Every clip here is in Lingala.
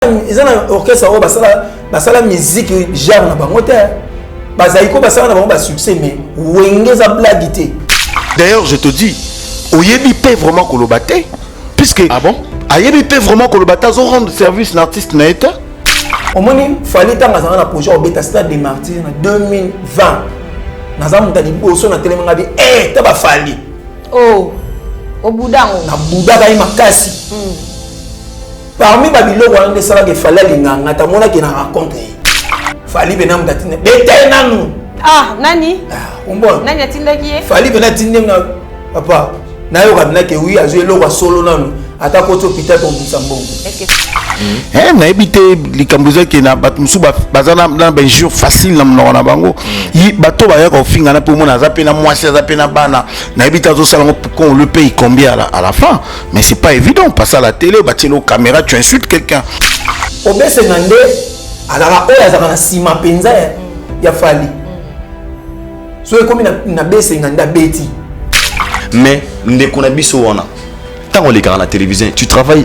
ils ont un orchestre basala musique genre na bango te bazaiko basala na bango succès mais wengeza blague. D'ailleurs je te dis oyebi peut vraiment kolobate puisque ah bon ayebi peut vraiment kolobate zo rendre service l'artiste na eta omoni fali tanga za na projet obeta stade des martyrs en 2020 naza mutali boso na telemenga bi taba fali oh au boudango na buda ba makasi parmi babiloko wana de sala ke fali linganga ta mona ke na rencontre fali bena mutatine beta nanu nani umbo nani atindaki fali bena tinde na papa na yo kabina ke oui azo eloko solo nanu ata ko to pita to mbusambongo na ebité likambuza ke na bato musuba bazana na benjour facile na mona na bango yi bato ba ya ko finga na pe mona za pe na mwasi za pe na bana na ebita zo sala qu'on le paye combien à la fin mais c'est pas évident passer à la télé ba telo caméra tu insultes quelqu'un obese nande ala oya za na sima penza ya fali so comme na bese nganda beti mais ndeko na biso wana tant on les gars à la télévision, tu travailles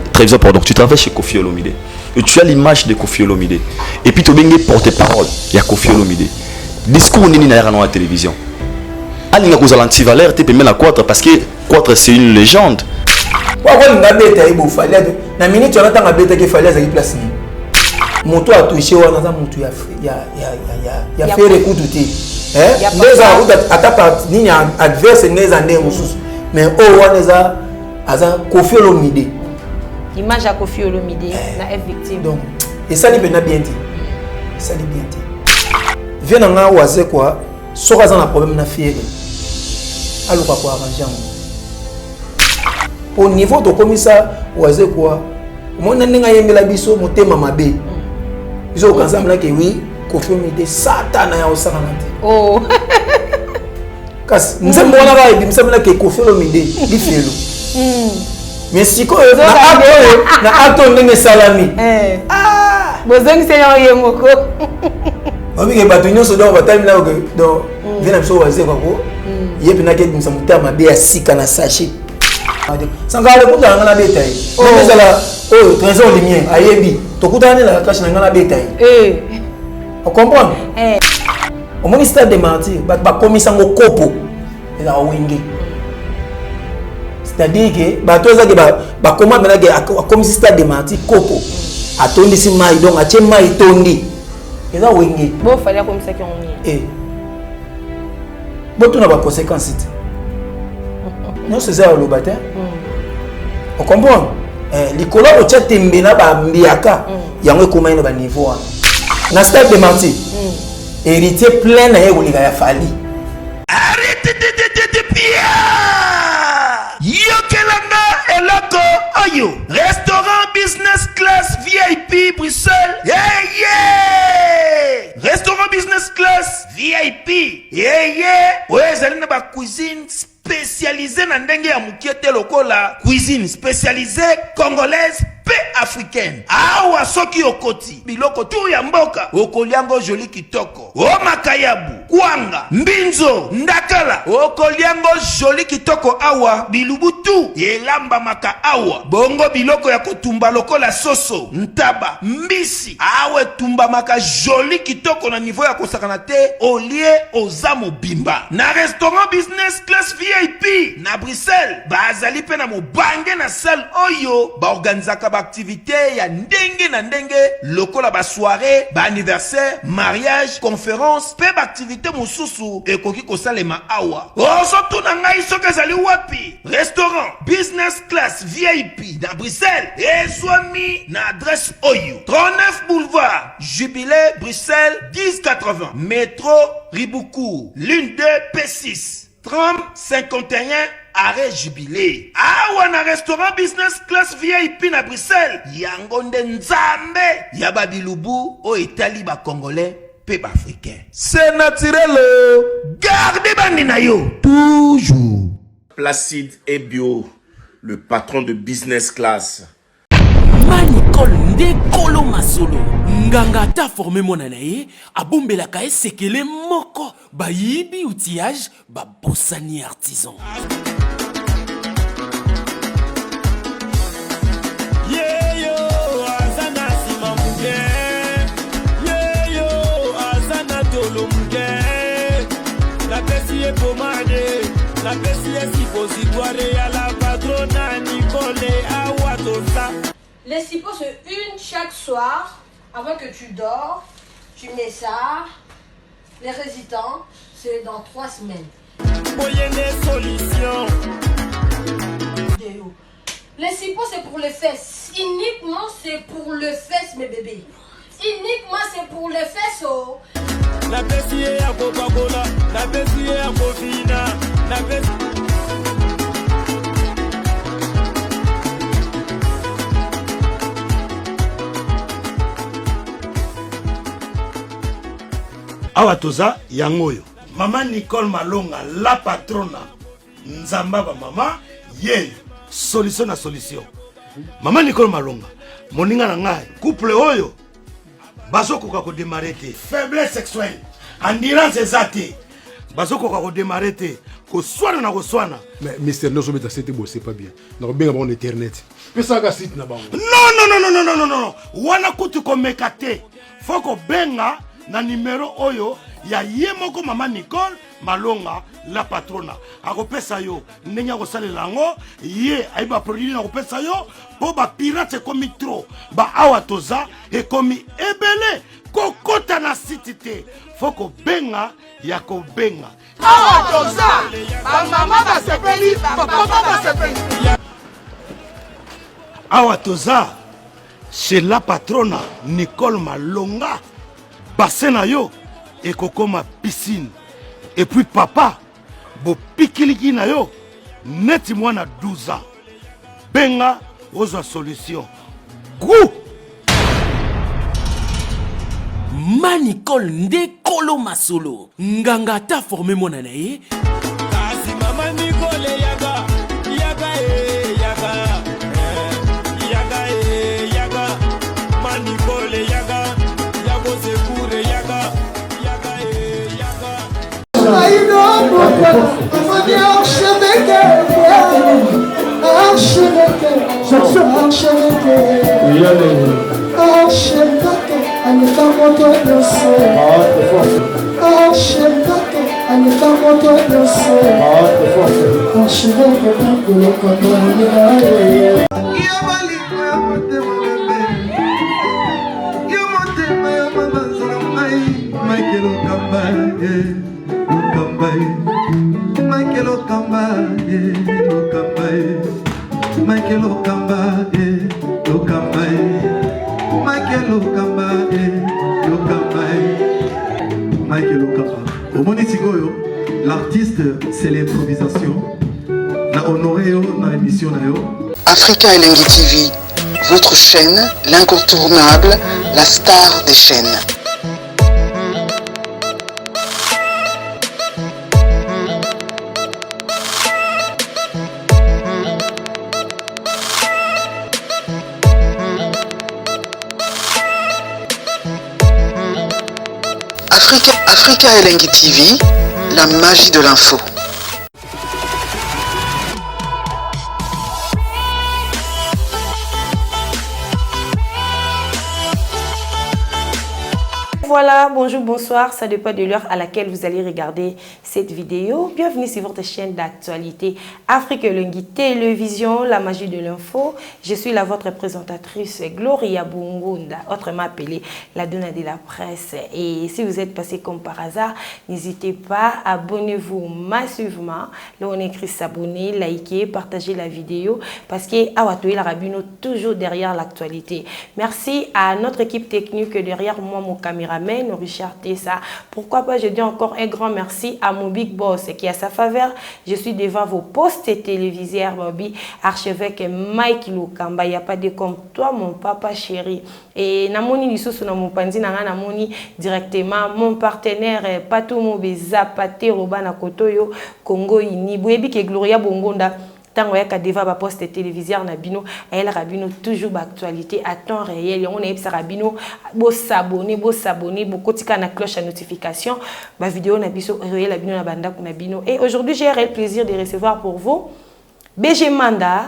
chez Koffi Olomide et tu as l'image de Koffi Olomide et puis tu as bien porte-parole, il y a Koffi Olomide. Discours nini na la télévision. Alinga ko zalanti valeur te permet la Quatre parce que Quatre c'est une légende. Wa ko nga beta ibo fali na minute on attend beta ke fali za place ni. Moto a touché wana za moto ya faire écouter. Neza ata nini adverse neza ndé mususu mais o wana za aza Koffi Olomide image à Koffi Olomide na est victime donc et ça libena bien dit ça libena bien dit viens nga waze quoi soka za na problème na fiere aluka ko arranger au niveau de commissaire waze quoi mona ninga yembela biso motema mabe biso kanzam na ke oui Koffi Olomide satana ya osaka na te oh kasi nzembo wana ba ebi msema na ke Koffi Olomide bifelo mais si ko na ato ndenge salami bozongi senya yemoko obi ke bato nyonso donc batami na donc vena biso waze kwa ko yepi na ke dimsa mutama be asika na sachet sanga le kuta ngana beta yi nezala trésor lumière ayebi to kuta na kashi na ngana beta yi on comprend au moins stade des martyrs ba komisa ngo kopo eza wenge. C'est-à-dire que bato za ke ba comment maintenant que comme stade de martyrs kopo atondi si mai donc atie mai tondi eza wenge bo fallait comme ça qui on bo tuna ba conséquences non c'est ça le bâtard on comprend likolo o tia tembe na ba mbiaka yango ekoma ina ba niveau na stade de martyrs héritier plein na yego lika ya fali arrête de pia yokelanga eloko oyo restaurant business class VIP Bruxelles restaurant business class VIP ezali na ba cuisine spécialisée na ndenge ya mukiete lokola cuisine spécialisée congolaise pe africaine awa soki okoti biloko tu ya mboka okoliango joli kitoko o makayabu kwanga mbinzo ndakala okoliango joli kitoko awa bilubutu elamba maka awa bongo biloko ya kotumba lokola soso ntaba mbisi awe tumba maka joli kitoko na niveau ya kosakana te olie ozamo bimba na restaurant business class VIP na Bruxelles bazali pe na mobange na salle oyo ba organizaka activité ya ndenge na ndenge lokola ba soirée ba anniversaire mariage conférence pe ba activité mususu ekoki kosalema awa oso tuna ngai soka zali wapi restaurant business class VIP na Bruxelles ezwami na adresse oyo 39 boulevard Jubilé Bruxelles 1080 métro Riboucourt l'une 2 P6 30 51 arrêt Jubilé awa na restaurant business class VIP na Bruxelles yango nde nzambe ya babilubu o etali ba congolais pe ba africain c'est naturel gardez bandi na yo toujours Placide et Bio le patron de business class Manicol nde kolo masolo nganga ta formé mona na ye abombelaka esekele moko bayibi outillage babosani artisan Les sipo c'est une chaque soir avant que tu dors. Tu mets ça. Les résidents, c'est dans 3 semaines. Les sipo c'est pour les fesses. Uniquement c'est pour les fesses mes bébés. Uniquement c'est pour les fesses. Oh. La Bessie à Coca-Cola, la Bessie à Cofina, la Bessie. Awa toza yangoyo. Maman Nicole Malonga, la patrona. Nzamba ba mama, ye solution na solution. Maman Nicole Malonga, moninga na ngai, couple oyo. Bazoko ko démarrer te. Faiblesse sexuelle, endurance ezate. Bazoko ko démarrer te. Ko swana na ko swana. Mais Mister Nozo beta c'était beau, c'est pas bien. Na bien bon internet. Pesa ga site na bango. Non. Wana kutu ko mekate. Foko benga na numéro oyo ya yemoko Maman Nicole Malonga la patrona. Akopesa yo ndenge akosalela ngo ye aiba produit na kopesa yo po ba pirate komi trop. Ba awa toza e komi ebele kokota na site te. Foko benga ya ko benga. Awa toza ba mama ba sepeli ba papa ba sepeli. Awa toza chez la patrona Nicole Malonga. Bassin yo et kokoma piscine. Et puis papa, bo pikiliki na yo, neti mwana 12 ans. Benga ozo solution. Gou! Manicole nde kolo masolo. Nganga ta formé mon anaye. Kasi mama Nicole yaga. Yaga yaga. Yaga yaga. Manicole yaga. Yago sekure yaga. Yaga yaga. L'artiste, c'est l'improvisation. La honoré dans l'émission. Africa Elengi TV, votre chaîne, l'incontournable, la star des chaînes. Africa Elengi TV, la magie de l'info. Voilà, bonjour, bonsoir, ça dépend de l'heure à laquelle vous allez regarder cette vidéo. Bienvenue sur votre chaîne d'actualité Africa Elengi Télévision, la magie de l'info. Je suis votre présentatrice Gloria Bungunda, autrement appelée la donna de la presse. Et si vous êtes passé comme par hasard, n'hésitez pas, abonnez-vous massivement. Là, on écrit s'abonner, liker, partager la vidéo parce que Awatoui la Rabino toujours derrière l'actualité. Merci à notre équipe technique derrière moi, mon caméraman. Richard Tessa. Pourquoi pas, je dis encore un grand merci à mon big boss qui a sa faveur. Je suis devant vos postes télévisés, Bobby, archevêque Mike Lukamba. Il n'y a pas de comme toi, mon papa chéri. Et Namoni Nissoso mon panzi Namoni directement mon partenaire Patou Mobeza Pate Robana Kotoyo Congo Ini. Bouebi ke Gloria Bongonda. Tant que tu devant la poste télévisée na bino, elle rabino toujours d'actualité à temps réel. On est rabino, beau s'abonner, beau tika na cloche à notification. Ma vidéo na biso réel rabino na banda na bino. Et aujourd'hui j'ai le plaisir de recevoir pour vous BG Manda,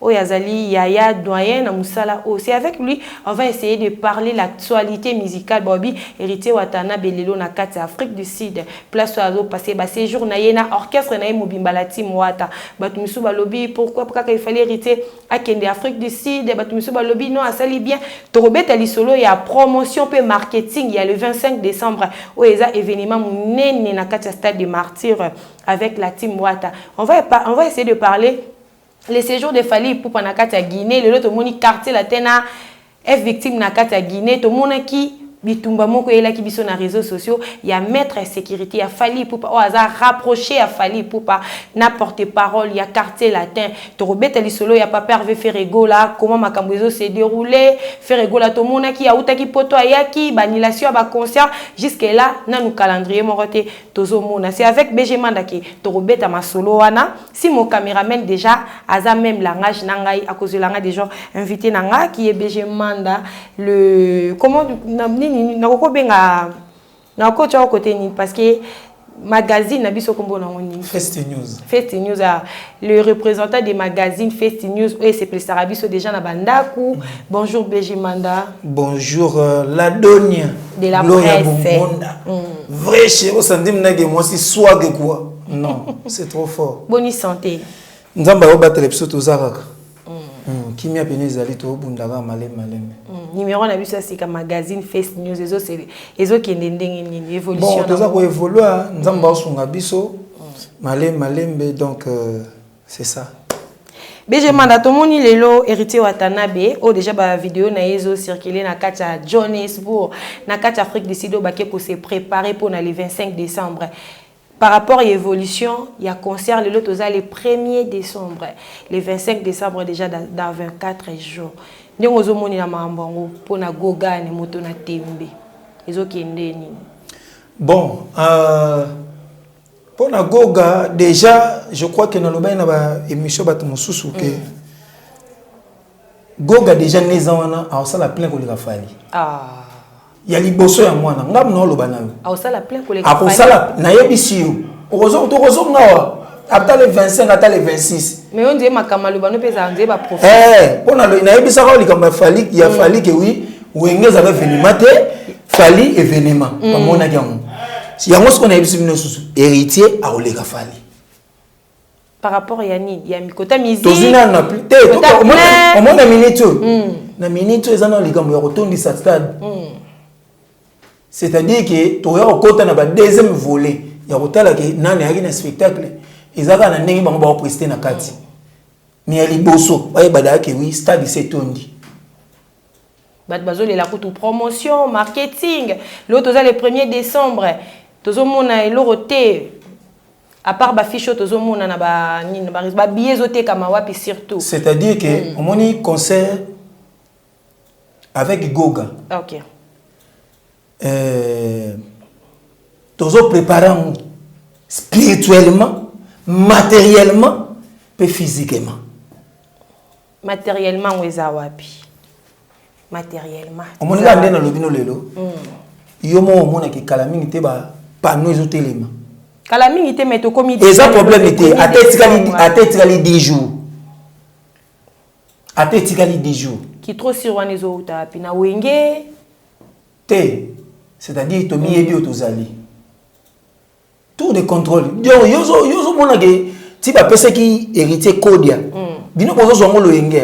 Oyazali Yaya doyen na Moussala. C'est avec lui on va essayer de parler l'actualité musicale Bobby héritier Watanabe lelo na kati Afrique du Sud. Place oazo passer ba séjour na yena orchestre na Mobimba la team Wata. Batu misu balobi pourquoi il fallait hériter à Kende Afrique du Sud. Batu misu balobi non asali bien. Torobet ali solo ya promotion pe marketing il y a le 25 décembre oeza événement munene na kati stade de Martyrs avec la team Wata. On va essayer de parler les séjours de Fally pour Panakata Guinée, le lot moni quartier la tena est victime Nakata Guinée, to mona qui bitumba moko ela ki biso na réseaux sociaux, il y a mettre sécurité, il y a Fally pour au hasard rapprocher à Fally pour pas n'importe parole, il y a quartier latin, to robeta li solo, il y a pas pervé Ferrego là, comment makambozo s'est déroulé, Ferrego là to mona qui a outaki poto ayaki, banilation ba concert jusqu'à là na nous calendrier moroté tozo mona. C'est avec BG Mandaki, to robeta ma solo wana, si mon caméraman déjà aza même langage nangai à cause de langage des gens invités nanga qui est BG Manda le comment nako benga nako tcha côté ni parce que magazine na biso kombo na ngoni Fest News le représentant des magazines Fest News et c'est plus Arabiso déjà na bandaku. Bonjour BG Manda. Bonjour la Donia de la presse. Vrai chéro sandim na que moi si swag quoi. Non, c'est trop fort. Bonne santé. Nzamba yo battre episode tozaraka. Qui m'a appelé Zali to bundaka malem. Numéro na biso c'est comme magazine Fest News ezo qui ndenge ni évolution. Bon, toza ko évoluer nzamba osunga biso malembe donc c'est ça. BG Manda tomoni lelo héritier Watanabe o déjà ba vidéo na ezo circuler na kata Johannesburg na kata Afrique du Sud baké pour se préparer pour le 25 décembre. Par rapport à l'évolution, il y a concert le le 1er décembre, le 25 décembre déjà dans 24 jours. Nous avons dit pour na goga ni moto na tembe. Bon, pour na goga déjà, je crois que nous avons une émission batumususu que goga déjà les ans a ça la plein ko le Fally. Il y a liboso ya mwana ngam no lo bana a ça la plein ko le Fally. A ça la na yebisi yo. Ozo ngawa après le 25 après le 26. Mais on dit makama lo bano pesa nze ba profit. Pour na na yebisa ko likamba Fally il y a Fally que oui wengeza ba événement te Fally événement pas mona kiamu. Si yango ce qu'on a yebisi bino susu héritier a oleka Fally. Par rapport à Yanni, il y a Mikota musique. Tozina na plus. Au moins na minute. Na minute ezana likambo ya rotondi sa stade. C'est-à-dire que tu as un deuxième volet. Il y a un spectacle. Ils ont un presté na kati. Mais il y a bosso. Oui, stade c'est tondi. Badbazo la promotion, marketing. L'autre le 1er décembre. Tozo mona eloroté. À part ba ficho tozo mona na ba billet zoté kama wapi surtout. C'est-à-dire que on a concert avec Goga. OK. Toujours préparant spirituellement, matériellement et physiquement. Matériellement, où est wapi? Matériellement. On m'a dit dans le bino lelo. Yomo on m'a dit que Kalaming était ba panneau isotéléma. Kalaming était mais to commis. Et ça problème était à tête 10 jours. À tête 10 jours. Qui trop sur wan ezo uta pina wenge. C'est-à-dire que tu es bien tout de contrôle. Yozo mona que tu vas penser qui héritier Kodia. Bino pozo zongo lo yenge.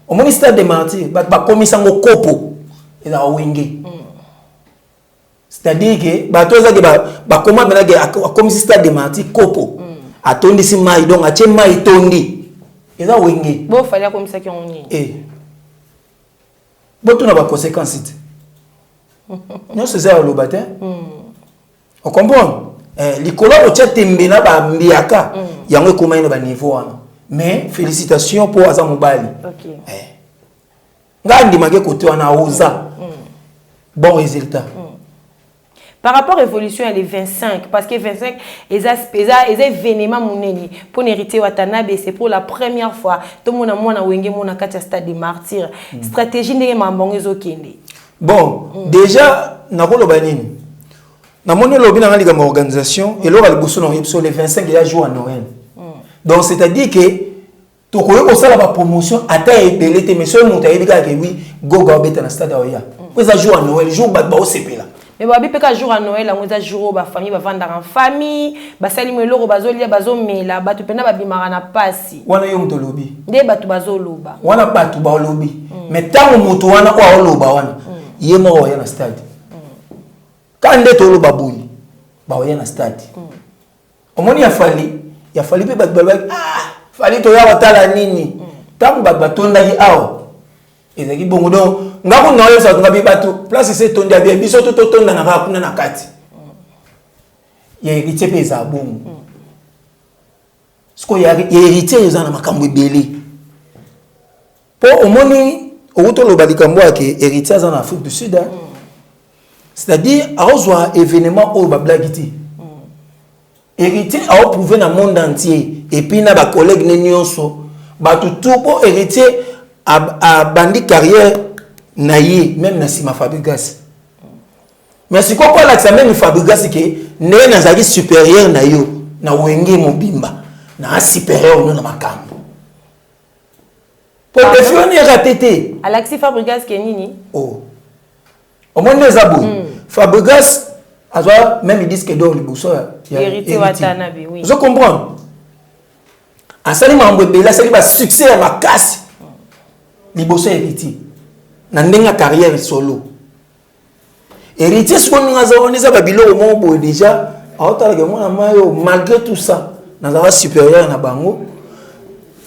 Au moins stade de Martyrs, ba komisa ngo kopo et la wenge. C'est-à-dire que ba toza que ba comment maintenant que comme stade de Martyrs kopo. Atondi si mai donc a chema itondi. Et la wenge. Bon fallait comme ça qui on ni. Bon tu n'as pas conséquences. Non, c'est ça le bâtin. On comprend. Les collègues au chat tembena ba mbiaka. Yango comment ba niveau. Mais félicitations pour Azam Mobali. OK. Ngandi mage côté on a osa. Bon résultat. Par rapport à l'évolution, elle est 25. Parce que 25, ils ont événement moneni. Pour hériter Watanabe, c'est pour la première fois. Tout le monde a mon wenge mon katia stade des Martyrs. Stratégie n'est pas bon ezokende. Bon, déjà, nakolo banini. Na moni lobi na liga organisation et là le bosso no le 25 il a joué à Noël. Donc c'est-à-dire que to koyo ko sala ba promotion ata ebelete mais so monta yebika ke oui goga obeta na stade oya ko za jour à Noël jour ba o sepela mais ba bi peka jour à Noël on za jour ba famille ba vanda en famille ba sali mo loro bazolia bazomela ba to pena ba bimara na pasi wana yo mto lobi nde ba to bazoloba wana ba to ba lobi mais tango moto wana o loba wana yemo oya na stade kande to loba buni ba oya na stade omoni ya fali pe ba fali to ya watala nini tango ba tonda ki awo ezaki bongo donc ngako noyo sa ngabi batu place c'est tonda bien biso to tonda na ka kuna na kati ya héritier pe za bongo sko ya héritier yo na makambo ebele po omoni oto lo balikambo ake héritier za na Afrique du Sud c'est-à-dire arozwa événement au bablagiti héritier a prouvé dans le monde entier et puis na ba collègue nyonso ba tout pour héritier a bandi carrière naïe même na sima Fabregas mais si quoi la ça même Fabregas que né na zaki supérieur na yo na wenge mobimba na supérieur no na makambo pour définir ratété Alexis Fabregas kenini oh au moins les abou Fabregas azwa même ils disent que dans le bousseau héritier Watanabe oui je comprends asali mambo bela sali ba succès à la casse liboso héritier na ndenga carrière solo héritier ce qu'on a zaone za babilo mo bo déjà aotala ke mwana mayo malgré tout ça na za supérieur na bango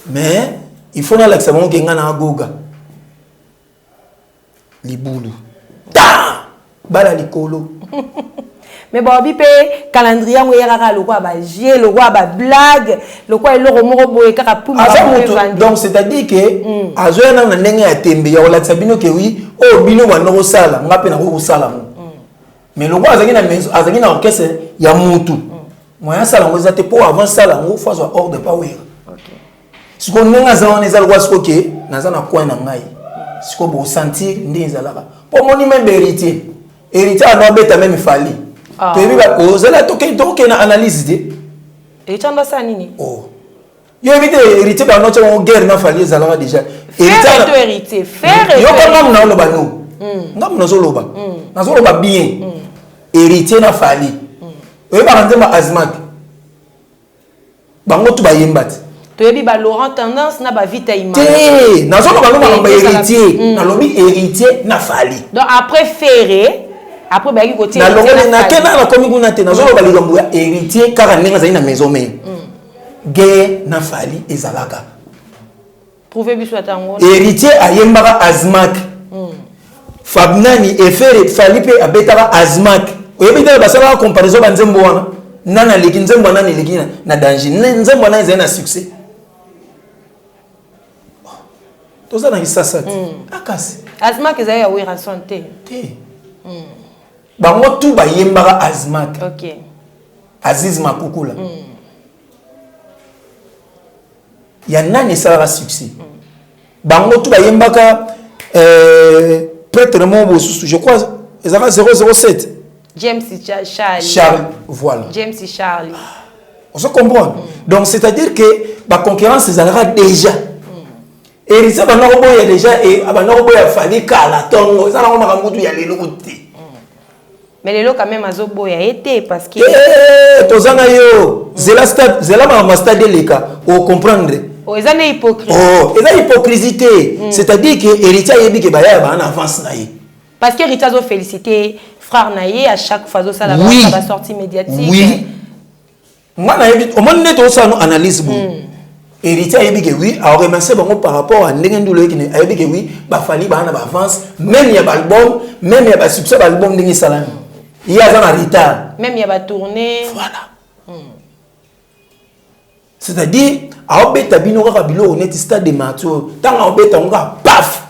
mais il faut na l'accent que ngana goga libulu ta bala likolo mais bon bi pe calendrier mo yaka lokwa ba jie lokwa ba blague lokwa eloko moko boye kaka puma donc c'est-à-dire que azoya na ndenge ya tembe ya olatsa bino ke oui o bino ba no sala ngape na ko sala mo mais lokwa azaki na maison azaki na orchestre ya mutu moya sala ngo zate po avant sala ngo fazo hors de power OK siko ndenga zaone za lokwa siko ke naza na coin na ngai siko bo sentir ndeza laka po moni même héritier a beta même fali tu es bien ozela toke na analyse de et tanda ça nini oh yo évite héritier ba noche on guerre na fali ezala déjà héritier faire yo pas ngam na loba no ngam na zoloba bien héritier na fali oyo ba nzema azmak bango tu ba yembati to yebi ba Laurent Tendance na ba vita image na zoloba no ba héritier na lobi héritier na fali donc après Ferré après ba ki côté na longole na kena na komi kuna te na zoloba likambo ya héritier kaka ndenga zali na maison mais guerre na fali ezalaka prouver biso atango héritier ayembaka azmak Fabnani efere fali pe abetaka azmak oyebita basala comparaison ba nzembo wana nana leki nzembo nana leki na danger nzembo nana ezali na succès toza na kisasa akasi azmak ezali ya wera santé bango tu bayembaka azmak OK Aziz Makukula ya nani esalaka succès bango tu bayembaka prêtre mo je crois ezaka 007 James Charles voilà James Charlie on se comprend donc c'est à dire que la concurrence ezalaka déjà et ça ba nako boya déjà et ba nako boya fali kala tongo ça nako makambo tu ya lelo côté mais lelo quand même azoboya été parce que tozanga yo zela stade leka o comprendre oh ezane hypocrisie hypocrisie c'est-à-dire que héritier yebi ke baya ba en avance na ye parce que héritier zo féliciter frère naye à chaque fois ça la sortie médiatique oui moi na yebi o monde to ça no analyse bon héritier yebi ke oui a remercier bango par rapport à ndenge ndulo yeki ne yebi ke oui ba fali ba na ba avance même ya ba album même ya ba succès ba album ndenge salami il y a un retard même il y a ba tourner voilà c'est-à-dire a obeta bino ka bilo honnête stade de mature tanga obeta nga paf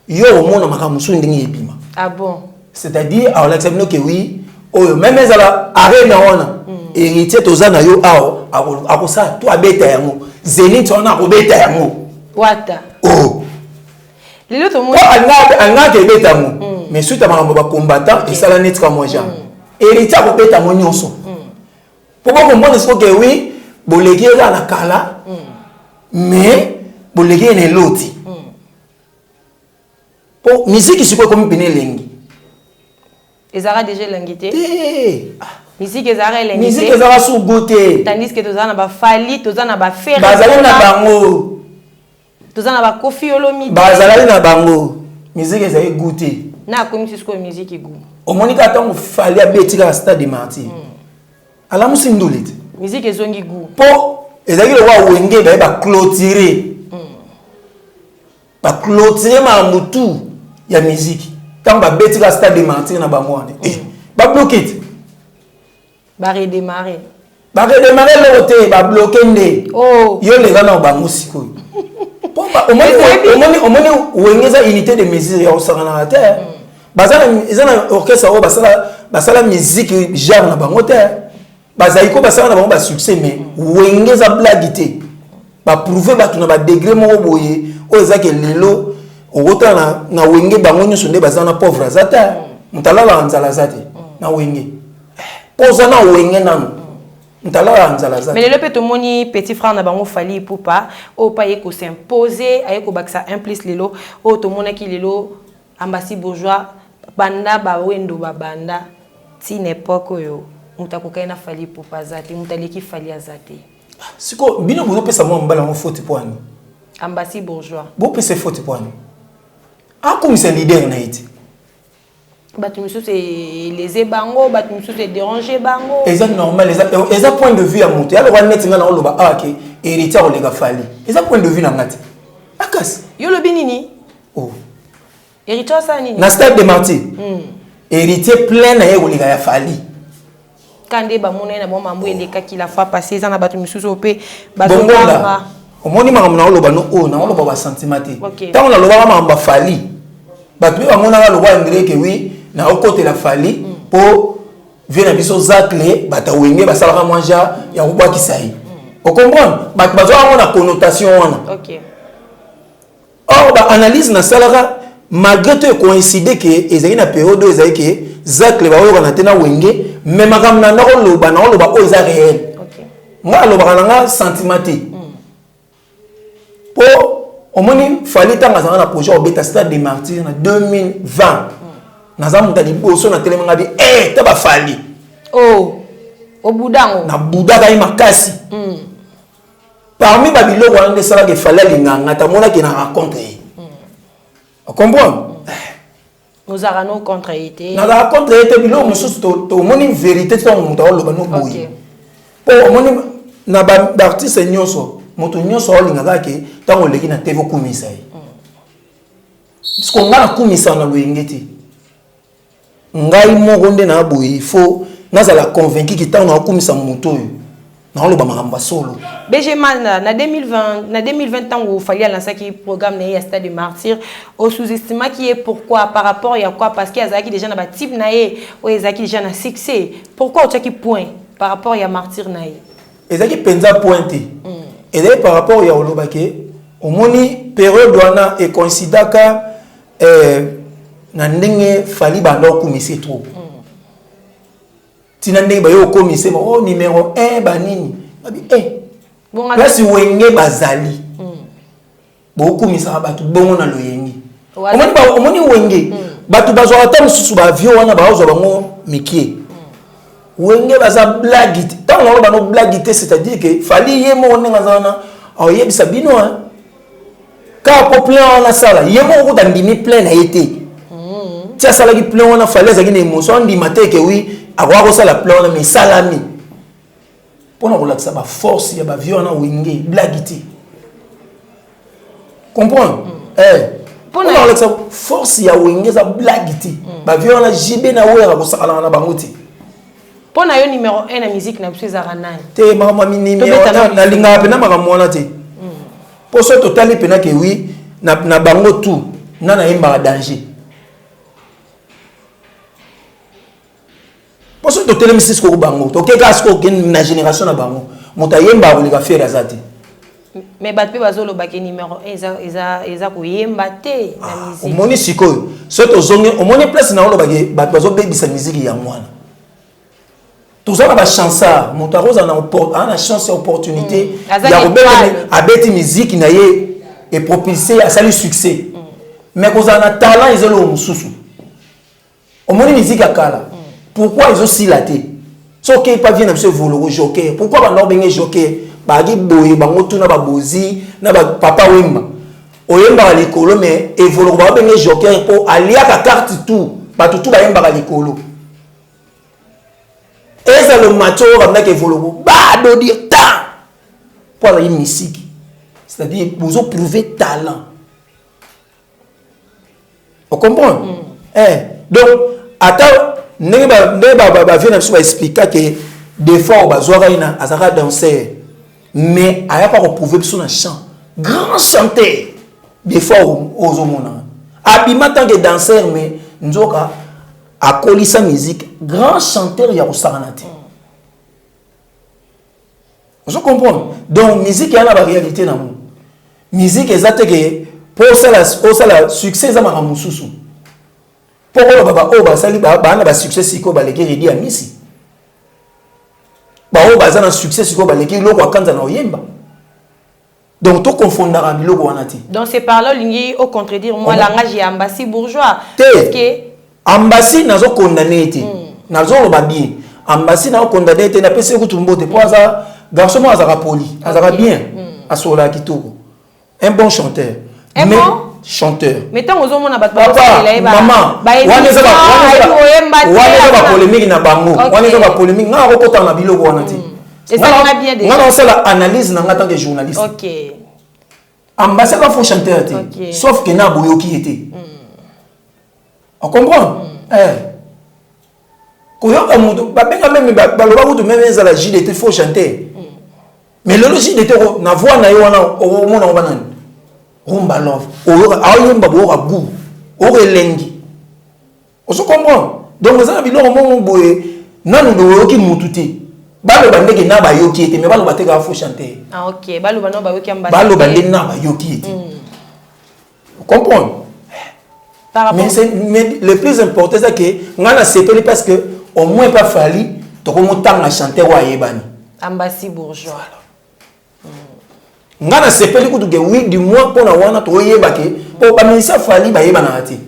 yo au monde makamusu ndenge ebima ah bon c'est-à-dire a l'accepter que oui oyo même ezala arena wana héritier tozana yo ao akosa to abeta yango Zénith on a obeta yango wata oh lelo to mo anga ke beta yango mais suite à makambo ba combattant et ça la net comme moi genre héritier akobeta mo nyonso pourquoi comprendre ce que oui boleki eza na kala mais bolege ne loti po musique siko comme pene lengi ezara déjà langité musique ezara langité musique ezara sous goûté tandis que tozana ba fali tozana ba fer bazali na bango tozana ba Koffi Olomide bazali na bango musique ezali goûté na comme si ce musique ego omonika tango fali abetika stade de Martyr ala musindulite musique ezongi goût po ezali le wa wenge ba clôturer ba clôturer ma mutu ya musique tango ba betika stade de Martyr na bango ane ba bloquer ba redémarrer le côté ba bloquer nde yo le gana ba musiko po ba omoni wengeza unité de mesure ya osangana na terre bazana ezana orchestre o basala musique genre na bango terre bazaiko basala na bango ba succès mais wengeza blagité ba prouver ba tuna ba degré moko boye o ezake lelo ogota na wenge bango nyoso nde bazana pauvre azata mtalala nzala zate na wenge poza na wenge nanu mtalala nzala zate mais le petit moni petit frère na bango fali poupa o pa yeko s'imposer ayeko baksa un plus lelo o to mona ki lelo ambassi bourgeois banda ba wendo ba banda ti n'époque yo mutakokai na fali poupa zate mutaleki fali azate siko bino bozo pesa mo mbala mo faute poani ambassi bourgeois bo pesa faute poani comme c'est leader na iti batu misu c'est les bango batu misu c'est déranger bango exact normal exact point de vue à monter alors on net ngana oloba ok héritier o lega fali exact point de vue na ngati akas yo lo binini héritier ça nini na stade de Martyr héritier plein na ye lega ya fali kande ba mona na bon mambo eleka ki la fois passée ça na batu misu opé bazonga omoni makambo na oloba no na oloba ba sentiment te tango na loba makambo fali batu bamona na loba ndire ke oui na okote la fali po viena biso zacle bata wenge basalaka mwanja ya kubwa kisai o comprendre batu bazo na connotation wana or ba analyse na salaka malgré tout coïncider que ezali na période ezali ke zacle ba oyo na tena wenge mais makambo na loba o eza réel nga loba na sentiment te po omoni fali tanga zanga na projet au beta stade de Martyr na 2020 naza mutali boso na telema ngabi taba fali au budango na budaka makasi parmi babilo wana de sala ke fali linganga tamona ke na raconter on comprend nous avons contre été na la contre été bilo mususu to moni vérité to muta lo ba no boyi po omoni na ba artiste nyonso moto nyonso olingaka ke tango leki na TV kumisa yi parce nga na kumisa na loyenge te ngai moko nde na boyi fo nazala convaincu ki tango na kumisa moto oyo na oloba makambo solo BGman na 2020 tango fali lancer qui programme na Stade de Martyr au sous-estima qui est pourquoi par rapport à quoi parce qu'il y a déjà na ba type na ye ou ezaki déjà na succès pourquoi tu qui point par rapport à Martyr na ye ezaki penza pointé et là par rapport à olobake omoni période wana e considaka na ndenge fali bando kumisi trop tina ndenge ba yo komisi numéro 1 banini babi place wenge bazali bo kumisa batu bongo na loyengi omoni wenge batu bazwa ata mususu ba avion wana ba ozwa bango mikie wenge baza blague tant on ba no blague c'est-à-dire que fali yemo onenga zana o yebisa bino ka po plein na sala yemo ko tandimi plein na été tia sala ki plein na fali za kine émotion ndi maté que oui akwa ko sala plein na mais salami pona ko lakisa ba force ya ba vion na wenge blague ti comprendre pona ko lakisa force ya wenge za blague ti ba vion na jibe na wera ko sala na bango ti pour na yo numéro 1 na musique na biso za nani te mama numéro 1 na linga pena makambo wana te pour ce total pena ke oui na bango tout na yemba danger pour ce total musique ko bango to ke gas ko na génération na bango mota yemba ko lika faire azati mais bat pe bazolo ba ke numéro 1 eza ko yemba te na musique omoni sikoyo so to zonge omoni place na lo ba ke bat bazo bebisa musique ya mwana tout ça va chancer moto aroza na chance et opportunité ya robert abeti musique na ye et propulsé à salut succès. Mais quand on a talent, ils ont le sous-sous. Au moins, musique à Kala. Pourquoi ils ont si laté? Ce qui n'est pas bien, c'est le jockey. Pourquoi on a bien jockey? Bagi boy, bangotu na babozi, na papa wemba. Oyemba likolo mais évolue ba bien jockey pour aller à carte tout. Ba tout ba yemba likolo. Et c'est le macho comme ça qui évolue. Ba do dire ta. Pour la musique. C'est-à-dire vous ont prouvé talent. On comprend? Donc, attends, ne va expliquer que des fois, on va danser. Mais il n'y a pas prouvé sur un chant. Grand chanteur. Des fois, on va Abima tant que danseur, mais nous avons à coller sa musique. Grand chanteur, il y a au Saranati. Vous comprenez? Donc, musique, il y a la réalité dans le monde. Musique, exacte que pour ça, succès, ça m'a moussou. Pour le succès, c'est que les guerriers disent à Missi. Un succès, c'est que les guerriers disent donc, tout confondra avec le Guanati. Donc, c'est par là que vous contredire moi, langage et ambassade bourgeois. Ambassade n'a pas condamné. N'a pas bien. Ambassade n'a pas condamné. N'a pas essayé de tout le monde. Garçon, il a poli. Il a bien. À Sola Kitoko. Un bon chanteur. Un bon chanteur. Mais tant aux hommes, on a pas de maman. On a pas polémique na bango. On a pas polémique. On a pas na bilo Guanati. Et ça, on a bien déjà. On a fait l'analyse en tant que journaliste. Ok. Ambassade va faut chanteur. Sauf que n'a boyo qui était. On comprend? Koyoka mudo ba benga même ba loba kutu même za la JDT faut chanter. Mais le JDT na voix na yo wana o mona o banani. Rumba love. O ayomba bo ka gu. O relengi. On se comprend? Donc ça bino mo boye nanu do ki mututi. Balo bande ke na ba yo ki était mais balo bateka faut chanter. Ah OK, balo bano ba yo ki ambassade. Balo bande na ba yo ki était. On comprend? Mais le plus important c'est que on a séparé parce que au moins pas fallu to ko mutanga chanter wa yebani ambassade bourgeois ngana sepeli kutu ke oui du moins pour na wana to yeba ke po ba ministre fali ba yeba na ati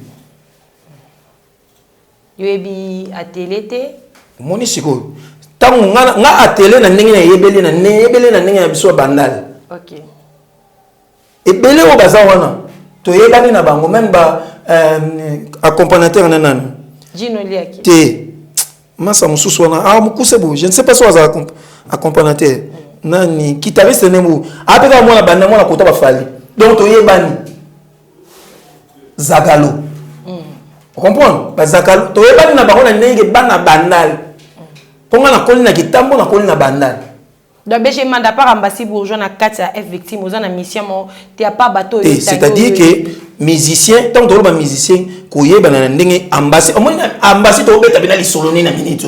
yebi a télé té moni siko tangu nga a télé na ndenge na yebeli na ndenge na biso bandal. OK ebele o baza wana to yebani na bango même ba accompagnateur nanan Gino Liaki te masa mususu wana mukuse bo je ne sais pas si waza accompagnateur nani guitariste nemu apeka mwana banda mwana kota ba fali donc to yebani Zagalo on comprend ba Zagalo to yebani na bango na ndenge bana bandal ponga na koli na kitambo na koli na bandal. Donc, je demande par ambassade bourgeois na Katia F victime aux mission tu as pas bateau. C'est-à-dire que musicien tant que le musicien koye bana ndenge ambassade au moins ambassade to beta bina li soloni na minute.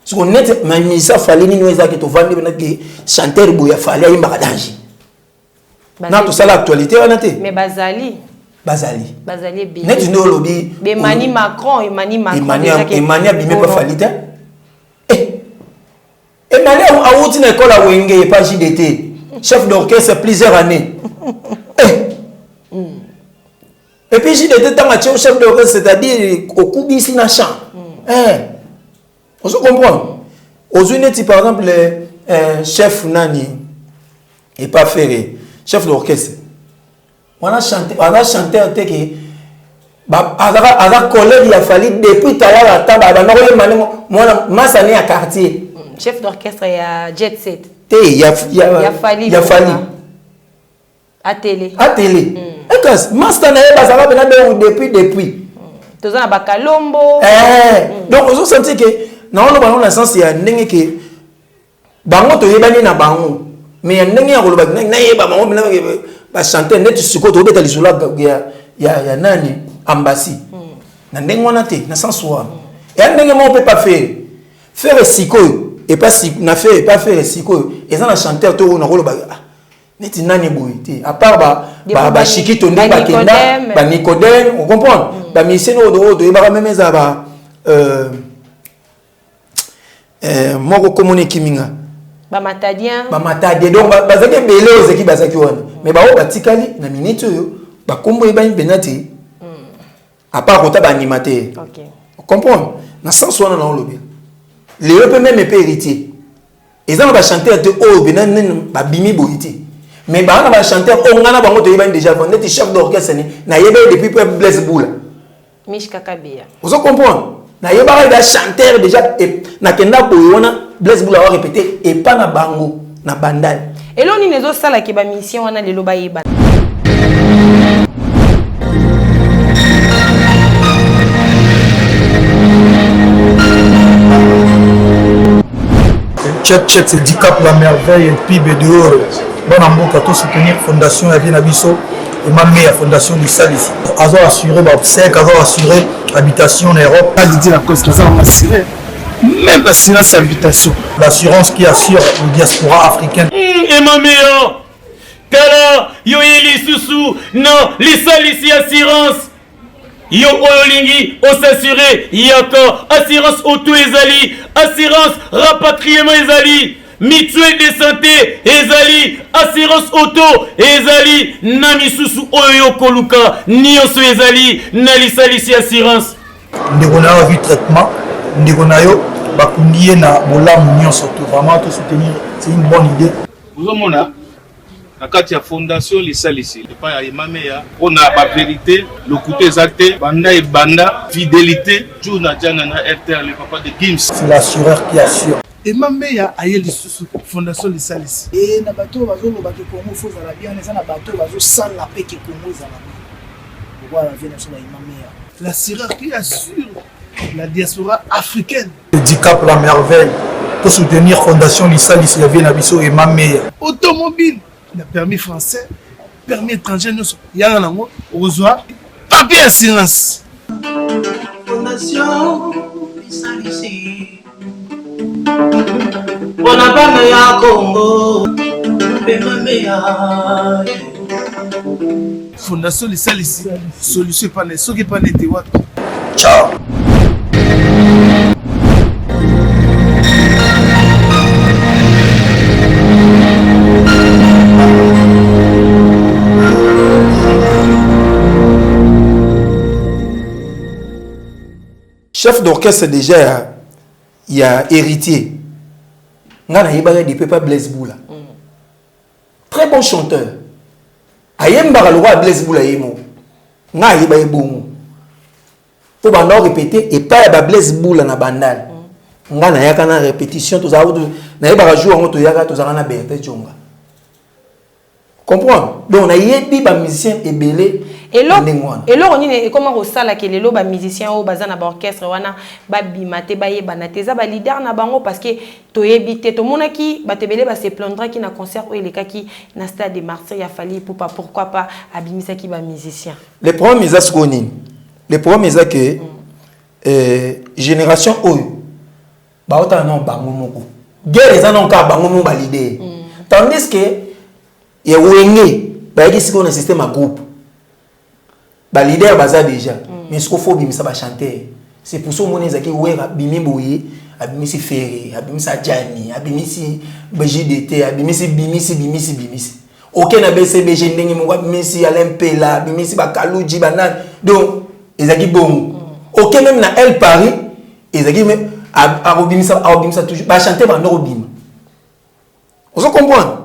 Ce qu'on est mais musicien fallait ni noisa que to vendre bina que chanteur boya fallait imba danger. Na tout ça l'actualité on était. Mais Bazali bien. Net no lobby. Emmanuel Macron Emmanuel bimé pas falite. Emmanuel a outi na école à Wenge pas JDT. Chef d'orchestre plusieurs années. Et puis JDT tant que chef d'orchestre c'est-à-dire au coup ici na chant. On se comprend. Aux unités par exemple le chef nani et pas ferré, chef d'orchestre. On a chanté que à collègue il a fallu depuis tout à l'heure à table à Massani à quartier. Chef d'orchestre il y a Jet Set. Il y a fallu à télé. Et que Master ça va depuis. Tous en Bakalombo. Donc on se sent que non on a sens il y a ndenge que bango to yebani na bango mais ndenge ya koloba na yeba bango ba chanter net siko to beta lisula ya nani ambassade. Na ndenge on a te na sens wa. Et ndenge on peut pas faire siko et pas si na fait pas faire siko et ça na chanteur to na koloba neti nani boité à part ba chikito ndenge ba kenda ba Nicodème on comprend ba miseno do ba même za ba moko communiquer minga Bamatadien. Bamatadien. Donc, bazaki belé aux équipes bazaki wana. Mais ba o batikali na minute yo, ba kombo e ba benati. À part kota ba animateur. OK. Vous comprenez? Na sens wana na olobi. Les peut même pas héritier. Ils ont ba chanteur de oh benan ba bimi boiti. Mais ba na ba chanteur o ngana bango to yeba déjà vendé chef d'orchestre ni na yeba depuis peu Blaise Boula. Mish Kakabia. Vous comprenez? Na yeba ba chanteur déjà na kenda boyona Blaise Boula a répété et pas na bango na bandal. Et là on est zo sala ki ba mission wana lelo ba yeba. Tchèque, c'est Dicap la merveille et PIB de Oro. Bon en bon à soutenir Fondation Avien Abisso et ma meilleure Fondation du Sal ici. Azo assuré l'obsèque, azo assuré l'habitation en Europe. Pas dit la cause que ça on assuré. Même l'assurance habitation. L'assurance qui assure la diaspora africaine. Et ma meilleure, Kala, yo ili susu, non, les sales ici assurance. Yo olingi, on s'assurer, yako, assurance auto ezali, assurance rapatriement ezali, mutuelle de santé ezali, assurance auto ezali, nami susu oyo koluka, nioso ezali, nalisalisi assurance. Ndeko na yo vu traitement, ndeko na yo bakundiye na bolamu nyonso to vraiment tout soutenir, c'est une bonne idée. Vous avez la carte de fondation lisalisi pas ya mameya on a la vérité le côté exact banda et banda fidélité jour na jana na RTL le papa de Gims c'est l'assureur qui assure et mameya ayeli sous fondation lisalisi et na bato bazo lo bato Congo faut za la bien ça na bato bazo sans la paix que Congo za la voilà vient sur la mameya l'assureur qui assure la diaspora africaine Dicap la merveille pour soutenir Fondation Lisalisi la Avien Abisso et mameya automobile. Le permis français, permis étranger, il y a un reçoit papier assurance. Fondation Lisalisi. Bonapane ya Congo. Fondation Lisalisi. Solution pas les ceux qui pas les tewa. Ciao. Chef d'orchestre déjà, il y a héritier. Ngana yebaya depuis pas Blaise Boula. Très bon chanteur. Ayembara le roi Blaise Boula yemo. Nga yebaya bon. Faut banda répéter et pas ba Blaise Boula na bandal. Ngana yaka na répétition tous autres na yebara jour on to yaka tous na Berthe Tchonga. Comprendre? Donc on a yebi ba musicien ebelé. Et là, on est comment au sala que les loba musiciens au bazan na orchestre wana ba bimate ba yebana teza ba leader na bango parce que to yebite to monaki ba tebele ba se plaindra qui na concert ou les kaki na stade de Marseille il a fallu pourquoi pas abimisa ki ba musicien. Le problème est ce qu'on est. Le problème est que génération oyo ba ota non bango moko. Guerre les anon ka bango mo ba leader. Tandis que ya wenge ba yaki siko na système à groupe. Ba leader baza déjà mais ce qu'il faut bimisa ba chanter c'est pour ça mon ezaki wera bimi boye abimisi ferré abimisa jani abimisi BJDT abimisi bimisi aucun na BCBG ndenge mo abimisi Alampela abimisi ba Kaluji banan donc ezaki bon aucun même na El Paris ezaki même abimisa toujours ba chanter ba ndoko bima on se comprend.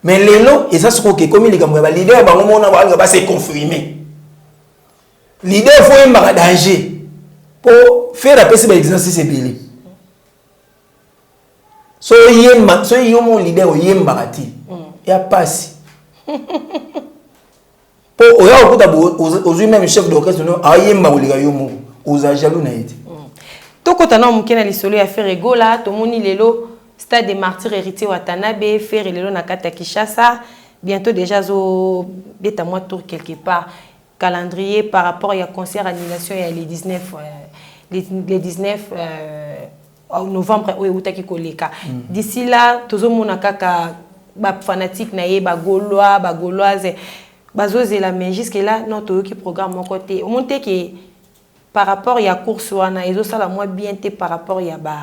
Mais les lots, et ça c'est que comme les gars, les leaders va se confirmer. Leader faut un danger pour faire la paix l'exercice belé. So mon leader yem barati. Il y a pas si. Pour aux même chef d'orchestre non ayem ba oliga yomo aux jaloux na été. To kotana mukena lisolo ya faire egola to moni lelo Stade des Martyrs héritier Watanabe, faire le Nakata Kishasa, bientôt déjà zo bêta moi tour quelque part calendrier par rapport à concert annulation il y a les 19 novembre où utaki koleka. D'ici là tozo mona kaka ba fanatique na ye ba gauloise bazoze la mais jusque là non to qui programme mon côté au monte que par rapport à course wana ezo sala moi bien té par rapport à ba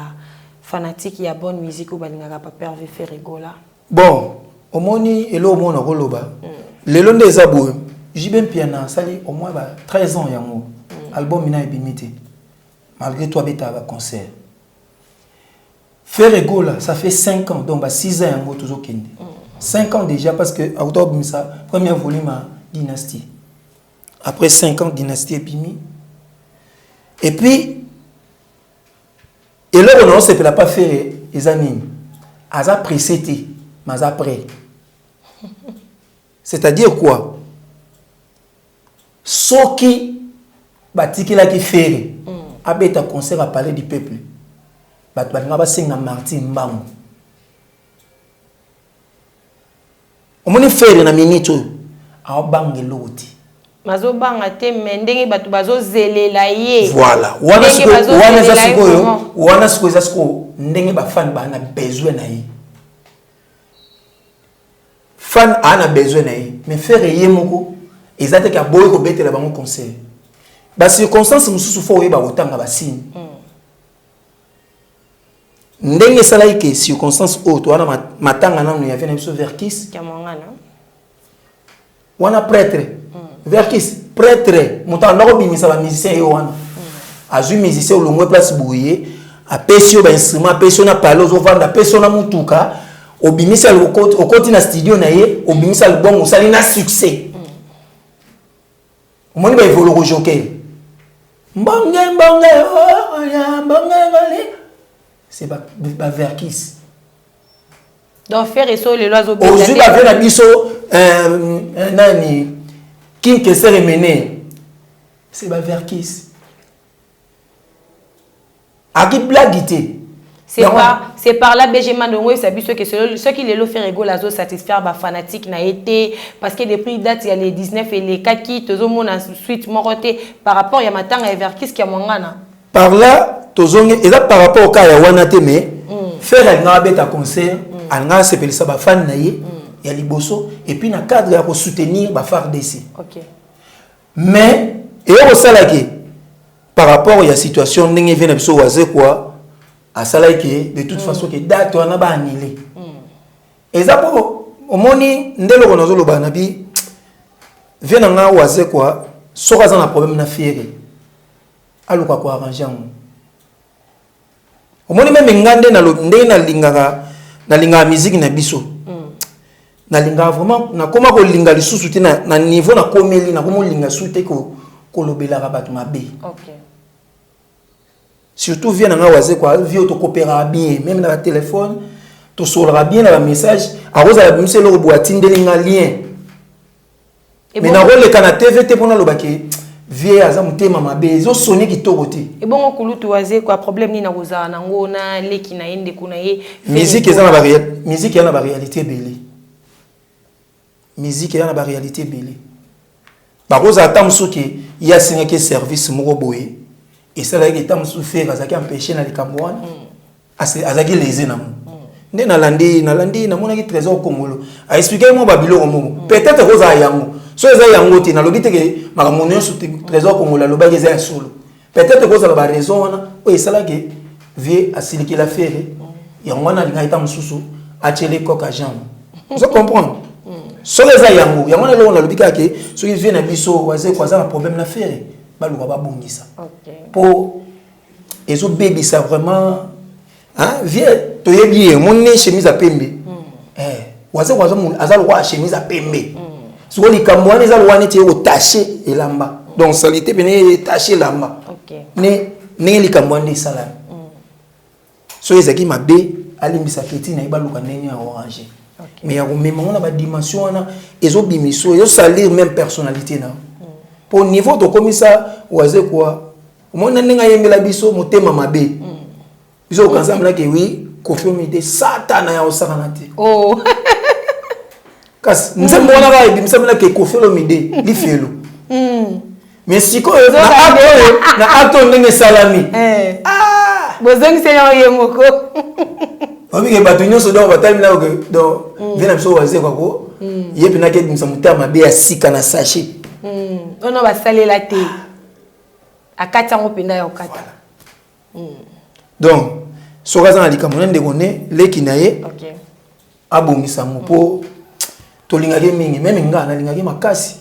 fanatique ya bonne musique ou balingaka pa perve faire rigola. Bon, au moni et lo mona koloba. Le long des abou, j'ai bien piano, sali au moins 13 ans yango. Album ina ebimité. Malgré toi beta ba concert. Faire rigola, ça fait 5 ans donc 6 ans yango toujours kende. 5 ans déjà parce que octobre ça premier volume à Dynastie. Après 5 ans Dynastie ebimi. Et puis et là, on ne peut pas faire les amis. Aza précédé, mais après. C'est-à-dire quoi? Ce qui batiki la qui fait, abeta concert à parler du peuple. Batba ba singa Martin Mbambo. On m'a fait na minute a bangelo oti. Mazo banga te mendenge batu bazo zelela ye. Voilà. Wana siko ndenge ba fan ba na besoin na ye. Fan ana besoin na ye. Mais faire ye moko ezate ka boy ko betela bango concert. Ba circonstance mususu fo ye ba otanga ba signe. Ndenge sala ke circonstance auto wana matanga na no ya vena biso verkis. Kamangana. Wana prêtre. Verkis prêtre mutanda ko bimisa ba musicien yo wana. Azu musicien olongwe place bouye a pesio ba instrument pesio na palo zo vanda pesio na mutuka obimisa okoti na studio na ye obimisa album osali na succès. Omoni ba evolo ko joker. Mbonge c'est pas verkis. Donc faire et so le loiseau bien. Aujourd'hui ba vena biso nani King Kesser mené. C'est pas verkis. Aki blaguité. C'est par là Benjamin Ndongo ça biso que ceux qui les lo faire ego la zo satisfaire ba fanatique na été parce que depuis date il y a les 19 et les kaki tozo mona suite moroté par rapport ya matanga et verkis qui a mongana. Par là tozonge et là par rapport au cas ya wana te mais faire nga beta concert anga sepeli sa ba fan na ye ya liboso et puis na cadre ya ko soutenir ba FARDC. OK. Mais et au salaki par rapport à la situation ndenge vient biso waze quoi à salaki de toute façon que date wana ba annulé. Et ça pour omoni ndelo ko nazo loba na bi vient nga waze quoi soka za na problème na fiere aluka ko arranger ngo. Omoni même ngande na lo ndenge na lingaka musique na biso. Na linga vraiment na koma ko linga lisusu te na niveau na komeli na komo linga sute ko lobela rabat mabe. OK. Surtout vient na waze quoi vie to coopérer bien même na téléphone to solera bien na message a rosa la bimse lo boîte ndelinga lien. Mais na role kana TV te pona lobaki vie azamutema mabe zo sonner kitoko te. Et bon okulutu waze quoi problème ni na rosa na ngona leki na ende kuna ye. Musique eza na musique yana ba réalité belé. Musique yana ba réalité belé. Ba rosa tamsuki ya singa ke service moko boye et ça là qui tamsu faire azaki empêcher na likamwana azaki lésé na mo. Nde na landi na mona ki trésor kongolo a expliquer mo babilo mo peut-être rosa yango so eza yango te na lobite ke makamono sur trésor kongolo loba ke eza solo peut-être rosa la ba raison wana o et ça là que vie asiliki la faire yango na linga ita mususu a chele koka jambe. Vous comprenez? So eza yango na lo na lobika ke so ki vient na biso waze kwa za problème na faire baluka ba bongisa. OK. Pour ezo baby ça vraiment hein vie to yebi mon chemise à pembe. Waze kwa zo azalo kwa chemise à pembe. So li kambwana ezalo wana te o taché elamba. Donc salité bene taché lamba. OK. Ne li kambwana sala. So ezaki mabe alimbisa keti na ibaluka ndenge ya orange. Mais ya même on a ba dimension na ezo bimiso ezo salir même personnalité na. Pour niveau de comme ça waze quoi mona ndinga yembela biso motema mabe. Biso kanzam la ke oui confirmité satana ya osakana te. Oh. Kas nzembo na ba ebimisa mela ke confirmité li felo. Mais siko na acto ndenge salami. Bozongi senya yemoko. Obi ke batu nyonso do batali na ke do vena biso waze kwa ko yepi na ke bimisa motema mabe ya sika na sachet. On va saler la thé. À 4 ans, on peut y Donc, soka za likambo na ndekone leki na ye abongisa mopo tolingaki mingi même nga na lingaki makasi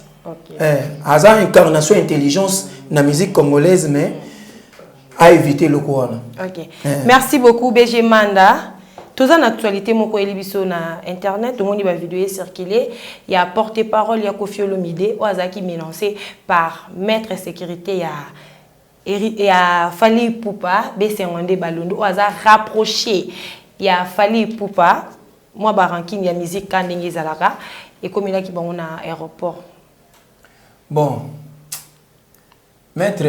aza incarnation intelligence na musique congolaise mais à éviter le corona. Merci beaucoup BG Manda. Tout en actualité moko elibiso na internet tout le monde va vidéo circuler il y a porte-parole il y a Koffi Olomide Oazaki menacé par maître sécurité et a Fally Ipupa Besengande Balondo Oaza rapproché il y a Fally Ipupa moi baranking ya musique kandenge zalaka et comme il a qui bon na aéroport. Bon maître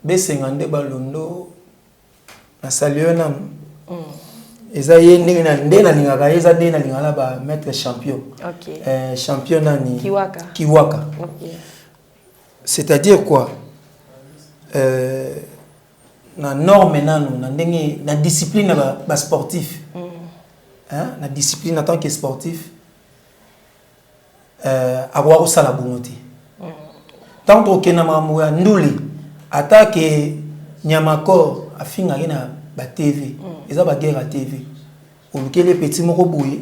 Besengande Balondo na saluer nam eza ye ndenge na lingaka eza ndenge na lingala ba maître champion. Champion nani Kiwaka. C'est-à-dire quoi na norme nanu na ndenge na discipline ba sportif na discipline en tant que sportif avoir ça la bonté tant que na mamu ya nduli attaque nyamakor afinga na ba TV eza ba guerre à TV ou les petits moko boye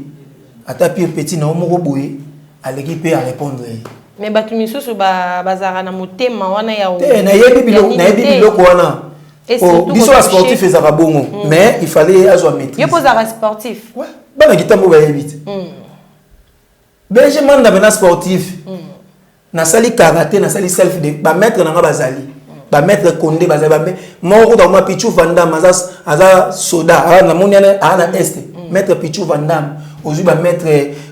ata pire petit na moko boye aleki pe à répondre mais batu misusu bazara na motema wana ya na yebi biloko wana biso la sportif ezaka bongo mais il fallait azwa maîtrise yo posera sportif ouais bana kitambo ba yebite BG Manda bena sportif na sali karaté na sali self de ba maître na nga bazali ba maître Condé bazali ba moko da ma Pichu Vandam aza soda na moniana ana est maître Pichu Vandam ozu ba maître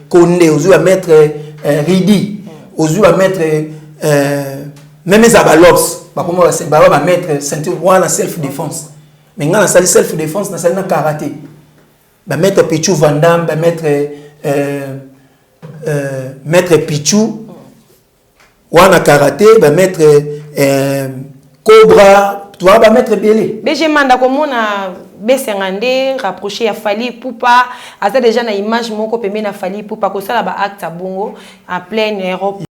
Condé ozu ba maître Ridi ozu ba maître même Zabalops ba komo ba maître ceinture wana self défense mais nga na sali self défense na sali na karaté ba maître Pichu Vandam ba maître maître Pichu wana karaté ba maître Cobra tu vas mettre belé BG Manda komona Besengande rapproché à Fally Ipupa asa déjà na image moko pembe na Fally Ipupa ko sala ba acte bongo en pleine Europe.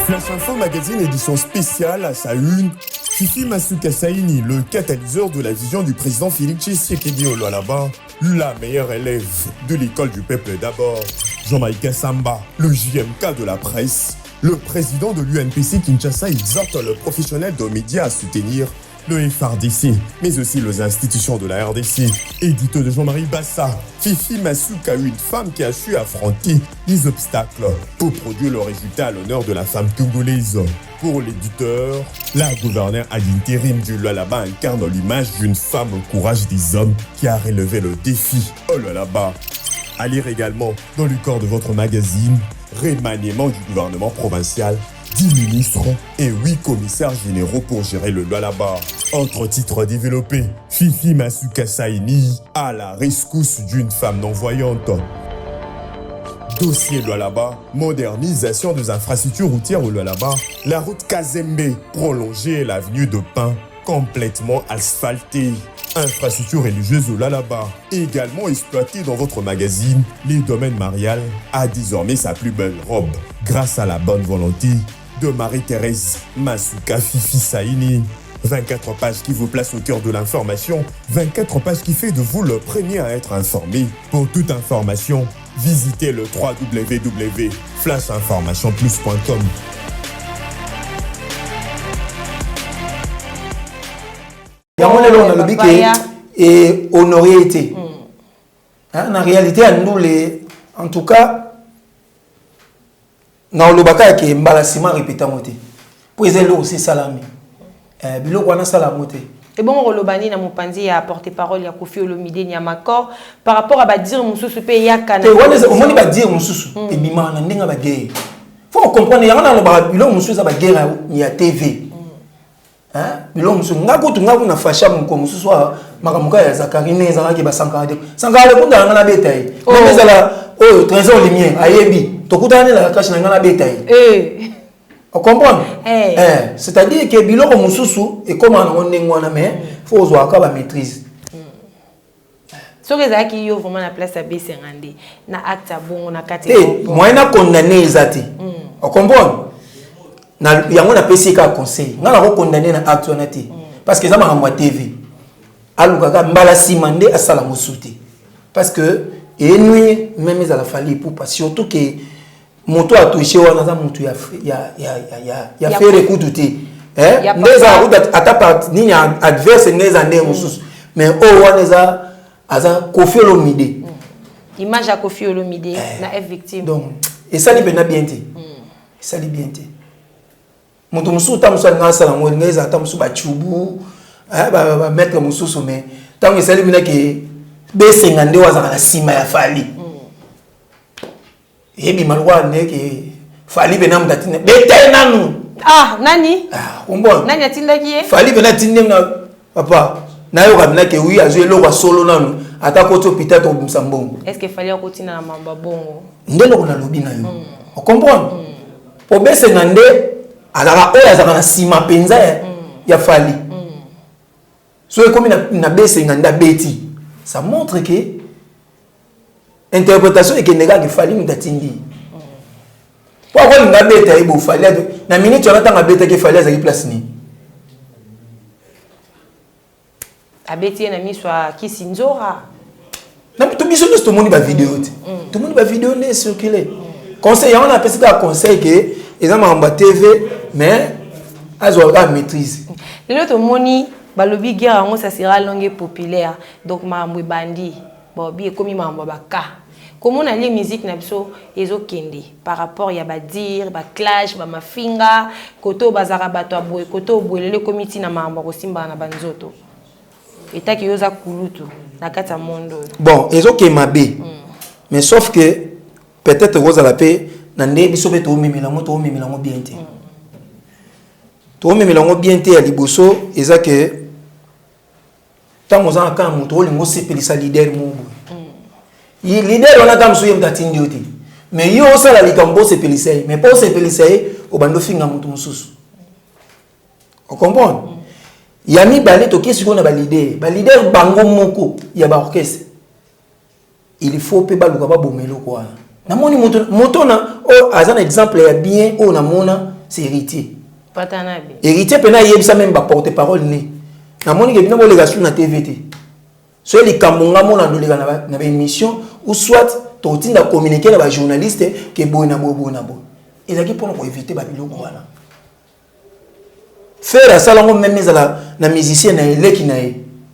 Flash Info Magazine édition spéciale à sa une. Fifi Masuka Saini, le catalyseur de la vision du président Félix Tshisekedi au Lualaba, la meilleure élève de l'école du peuple d'abord. Jean-Michel Samba, le JMK de la presse. Le président de l'UNPC Kinshasa exhorte le professionnel de médias à soutenir le FRDC, mais aussi les institutions de la RDC. Édito de Jean-Marie Bassa, Fifi Masuka, une femme qui a su affronter les obstacles pour produire le résultat à l'honneur de la femme congolaise. Pour l'éditeur, la gouverneure à l'intérim du Lualaba incarne l'image d'une femme au courage des hommes qui a relevé le défi au Lualaba. À lire également dans le corps de votre magazine, remaniement du gouvernement provincial, 10 ministres et 8 commissaires généraux pour gérer le Lualaba. Autre titre développé, Fifi Masuka Saini à la rescousse d'une femme non-voyante. Dossier Lualaba, modernisation des infrastructures routières au Lualaba, la route Kazembe prolongée et l'avenue de Pin complètement asphaltée. Infrastructure religieuse au Lualaba, également exploitée dans votre magazine, les domaines marial a désormais sa plus belle robe, grâce à la bonne volonté de Marie-Thérèse Masuka Fifi Saini. 24 pages qui vous placent au cœur de l'information, 24 pages qui fait de vous le premier à être informé. Pour toute information, visitez le www.flashinformationplus.com. On a le bic et honoré été. En réalité, à nous les, en tout cas, dans le baka qui est embarrassement répété moté. Pour les élèves aussi salami. Bilo wana salamoté. Et bon, Rolobani na mopanzi a porté parole ya Koffi Olomide Nyamakor par rapport à dire mususu pe ya kana. On m'a dit dire mususu et bima na ndenga ba guerre. Faut comprendre ya na ba bilo mususu za ba guerre ya TV. Bilo mususu ngako tungaku na fasha muko mususu makamuka ya Zakari neza ki ba sankade. Sankade kunda ngana betaye. Neza la oh trésor lumière ayebi. Tokutane la cache na ngana betaye. On comprend? C'est-à-dire que biloko mususu et comment on est ngwana mais faut voir ka ba maîtrise. So que ça qui yo vraiment la place à Besengande na acte bon na kati. Moi na condamné ezati. On comprend? Na yango na PC ka conseil. Nga na ko condamner na acte onati parce que ça m'a moi TV. alukaka mbala simande asala mosuti parce que et nuit même à la fali pour pas surtout que moto a touché wana za moto ya fait recouter ndeza route ata part nini adverse ngeza ndé mususu mais o wana za aza Koffi Olomide image à Koffi Olomide na F victime donc et ça li bena bien té ça li bien té moto mususu ta mususu ngasa la ngwe ngeza ta mususu ba chubu ba mettre mususu mais tant que ça li bena ke besenga nde waza na sima ya fali ebi malwa ndeke fali bena mtatine bete nanu nani umbona nani atindaki ye fali bena tinde na papa na yo kabina ke oui azo eloko solo nanu atako to pitata obumsa mbongo est-ce que fali akotina na mamba bongo ndelo kuna lobi na yo o comprendre po besenga nde azaka oya azaka na sima penza ya fali so ekomi na besenga nda beti ça montre que interprétation et que nega que fali mutatindi pourquoi nga beta ibo fali na minute on attend beta que fali azaki place ni abeti na miswa kisinzora na to biso to moni ba vidéo to moni ba vidéo ne circuler conseil on a pensé que conseil que exemple en TV mais azo la maîtrise le to moni balobi guerre ngo ça sera langue populaire donc mambo bandi bobi ekomi mambo baka comment on a les musique na biso ezo kende par rapport ya ba dire ba clash ba mafinga koto bazara bato aboy koto boelele committee na mambo ko simba na banzoto etaki yoza kulutu na kata mondo bon ezo kemabe mais sauf que peut-être roza la paix na nde biso be to mimela mo bien té to mimela mo bien té ya liboso eza que tant aux ans quand moto lingo sepelisa leader mubu leader on a comme so yemta tindioti mais yo sala likambo sepelisa mais pas sepelisa o bando finga moto mususu on comprend yami balé to kesi ko na ba leader bango moko ya ba orchestre il faut pe baluka ba bomelo quoi na moni moto na o azan exemple ya bien o na mona c'est héritier patanabe héritier pena yebisa même ba porte parole ni na moni ke bino bo lega sur na TVT so li kamonga mona ndo lega na ba émission ou soit to tinda communiquer na ba journaliste ke boy na bo ezaki pour ko éviter ba biloko wana faire ça là même na musicien na eleki na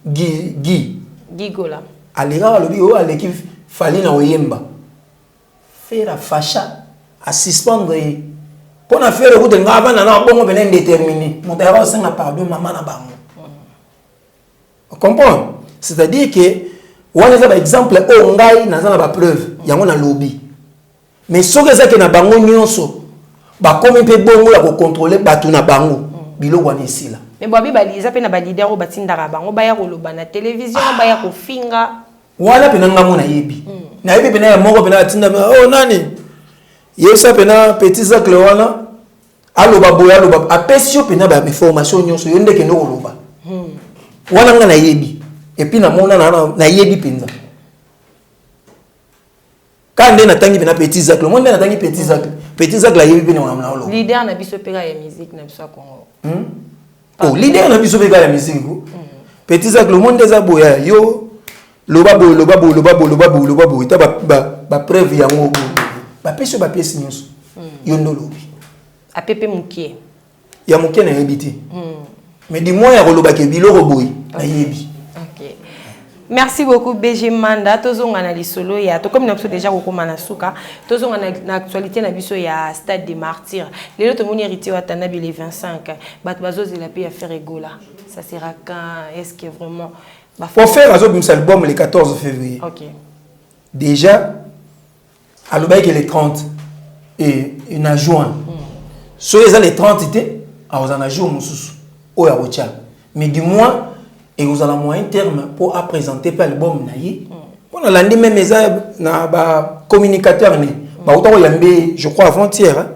Guy Gola alega lobi o aleki fali na oyemba faire facha à suspendre pour na faire route ngaba na bongo benen déterminé mon père senga pardon maman na bango on comprend c'est-à-dire que on a par exemple o ngai na za na ba preuve yango na lobby mais soki ezaki na bango nyonso ba comme pe bongo ya ko contrôler batu na bango biloko wana esila mais bobi baliza pe na ba leader o batindaka bango baya koloba na télévision baya kofinga wala pe nanga mona yebi na yebi pe na moko pe na tinda oh nani yesa pe na petit zacle wana aloba boya aloba apesio pe na ba information nyonso yo ndeke ndoko loba wana nga na yebi et puis na mona na yebi penza quand na tangi pe na petit zacle mo na tangi petit zacle la yebi pe na wana leader na biso peka ya musique na biso Congo oh leader na biso peka ya musique ko petit zacle le monde za boya yo loba bo ita ba preuve ya ngo ba peso ba pièce nyonso yo ndo lobi a pepe mukie ya mukie na yebiti mais di moya ko loba ke biloko boy na yebi. OK. Merci beaucoup BG Manda tozonga na lisolo ya to comme na biso déjà ko komana suka tozonga na actualité na biso ya Stade des Martyrs lelo to moni héritier wa Tanabi le 25 bat bazoze la paix à faire rigola ça sera quand est-ce que vraiment pour faire un album le 14 février. OK. Déjà à l'obéi que les 30 et une à juin. Sur les 30 était à aux en jour mususu o ya rocha. Mais du moins et vous allez moyen terme pour présenter pas l'album naïe. On a l'année même na ba communicateur né. Ba autant yambe je crois avant-hier.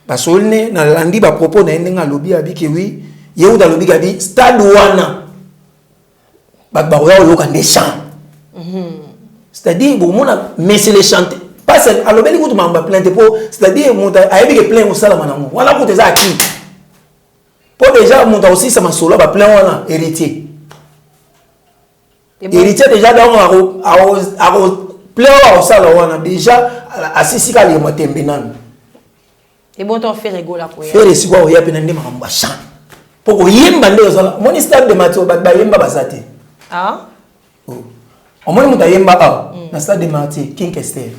Ba solne na landi ba propos na ndenga lobby abi ke oui, yeu da lobby gabi stade wana. C'est-à-dire bon mais c'est les chanter pas à l'obéli que tu m'as plainte pour c'est-à-dire mon a eu que plein au salama na voilà pour des acquis pour déjà mon aussi ça m'a solo ba plein wana héritier héritier déjà donc à plein au salon déjà assisi ka le motembe nan. Et bon ton fait rigola pour. Faire ici quoi oya pena ndema mamba chan. Poko yemba ndio sala. Moni stade de Mathieu ba yemba basate. Ah? Oh. Omoni muta yemba na stade de Mathieu King Kester.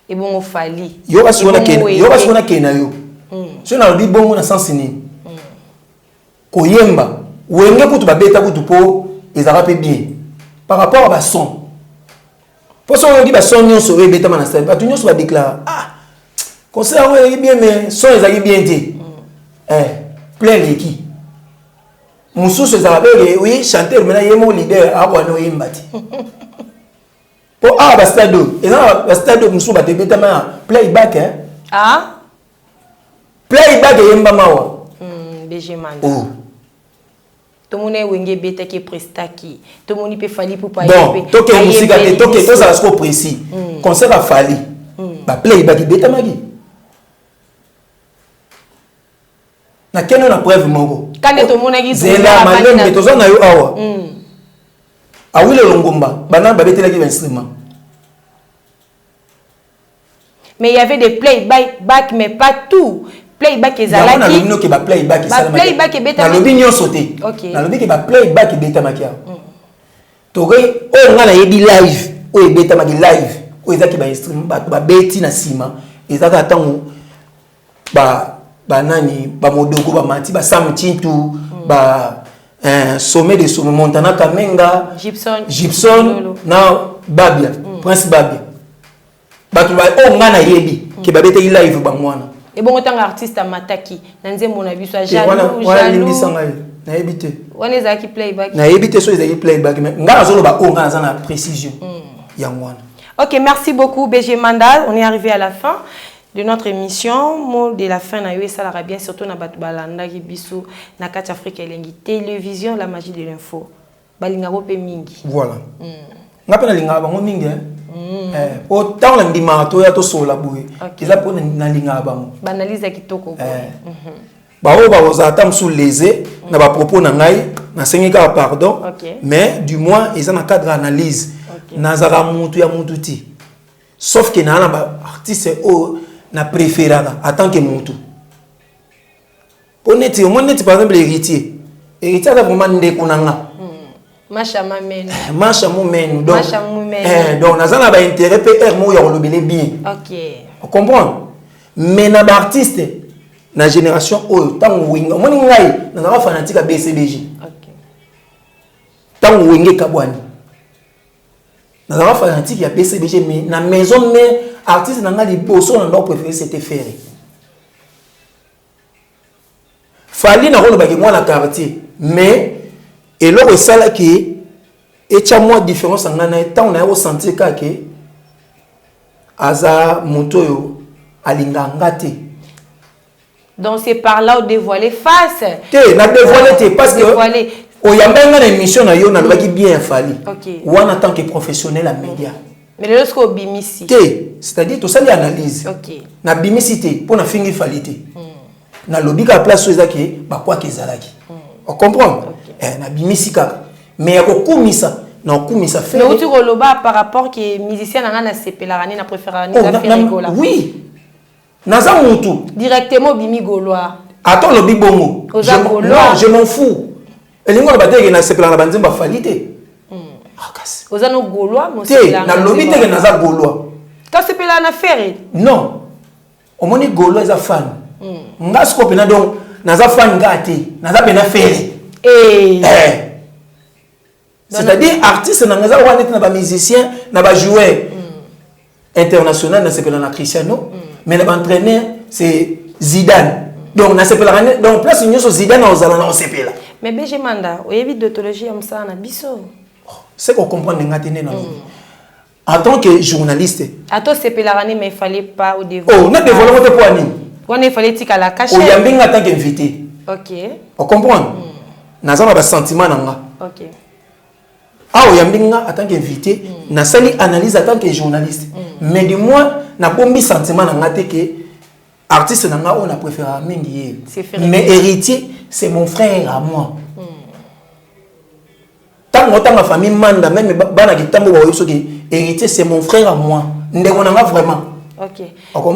Et bon fali. Yo ba sona kena yo. So na lobi bongo na sens ni. Ko yemba wenge kutu ba beta kutu po ezara pe bien. Par rapport à ba son. Pour ça on dit ba son nyon so beta na stade. Ba tunyo so ba déclare concert est bien mais son est bien dit. Plein l'équipe. Moussou se rappelle oui chanteur maintenant il est mon leader à quoi nous imbati. Pour stade et là stade Moussou ba te beta ma playback hein. Ah playback et yemba mawa. BG man. Oh. Tout le monde est wenge beta qui presta qui. Tout le monde peut fali pour pas. Bon, toque musique et toque tout ça c'est précis. Concert a fali. Ba playback beta magi. Na keno na preuve moko. Quand tout le monde est zela malembe tozo na yo awa. Awile longomba bana babetela ki instrument. Mais il y avait des playback mais pas tout. Playback ezalaki. Na lobino ke ba playback ça. Playback beta. Na lobino sauté. OK. Na lobino ke ba playback beta makia. Togai o nga na yebi live, o beta maki live. O ezaki ba instrument ba beti na sima. Ezaka tango banani ba modoko ba mati ba Sam Chintu ba sommet de sommet Montana Kamenga Gibson na Babia Prince Babia batu ba o ngana yebi ke ba bete live ba mwana et bon autant artiste amataki na nzembo na biso jaloux na yebite wana ezaki playback na yebite so ezaki playback mais ngana zolo ba o ngana za na précision ya mwana. OK, merci beaucoup BG Mandal, on est arrivé à la fin de notre émission. Mot de la fin na yo ça la bien surtout na batu balanda ki biso na kati Afrique elengi télévision la magie de l'info. Balinga bo pe mingi. Voilà. Ngapa na linga bango mingi o tant la ndima to ya to sola boye. Kiza po na linga bango. Banalize kitoko. Ba o ba oza tam sous lésé na ba propos na ngai na sengika pardon mais du moins ils ont un cadre analyse. Nazara mutu ya mutu ti. Sauf que na ba artiste o na préféré en tant que mutu. Honnêtement, moi net par exemple héritier. Héritier a vraiment ndeko nanga. Masha mamenu. Masha mumenu. Donc Masha mumenu. Donc nazana ba intérêt PR mo ya lobele bien. OK. On comprend. Mais na ba artiste na génération oyo tango winga. Moni ngai na ba fanatique a BCBG. OK. Tango wenge kabwani. Na ba fanatique ya BCBG mais na maison mais artiste nanga liboso na leur préféré c'était Ferré. Fali na rolo baki mwana quartier mais et lo sala ki et tia moi différence ngana tant on a ressenti ka ke aza motoyo alinga ngate. Donc c'est par là où dévoiler face. Te na dévoiler te parce que o yamba na émission na yo na baki bien Fali. OK. Ou en tant que professionnel à média. Mais lorsqu'au bimisi. C'est-à-dire tout ça l'analyse. OK. Na bimicité pour na fingi falité. Na lobika place ezaki ba kwa kezalaki. On comprend? Na bimisika. Mais ya kokumisa na kokumisa fait. Mais tu roloba par rapport que musicien na sepelarani na préférani na faire rigola. Oui. Naza mutu directement bimi goloa. Attends lobi bongo. Je m'en fous. Elingo na bateke na sepelarana banzemba falité. Ozano goloa mo sepela na lobi teke naza goloa ka sepela na faire non omoni goloa eza fan nga siko pena donc naza fan ngati naza pena faire c'est-à-dire artiste na ngaza wana na ba musicien na ba joueur international na sepela na Cristiano mais na entraîneur c'est Zidane donc na sepela donc place nyoso Zidane ozala na sepela mais BG Manda oyebi d'autologie am ça na biso. C'est qu'on comprend en tant que journaliste. À toi, c'est pélarani, mais il fallait pas au dévoiler. Oh, on a dévoilé votre point. On il fallait tirer à la cachette. Oh, il y a bien en tant qu'invité. OK. On comprend. N'a pas de sentiment nanga. OK. Ah, il y a bien en tant qu'invité. N'a pas analyse en tant que journaliste. Mais du moins, n'a pas de sentiment nanga que artiste nanga on a préféré mingi. Mais héritier, c'est mon frère à moi. tant ma famille manda même bana ki tambo ba yosoki héritier c'est mon frère à moi ndeko nanga vraiment. OK.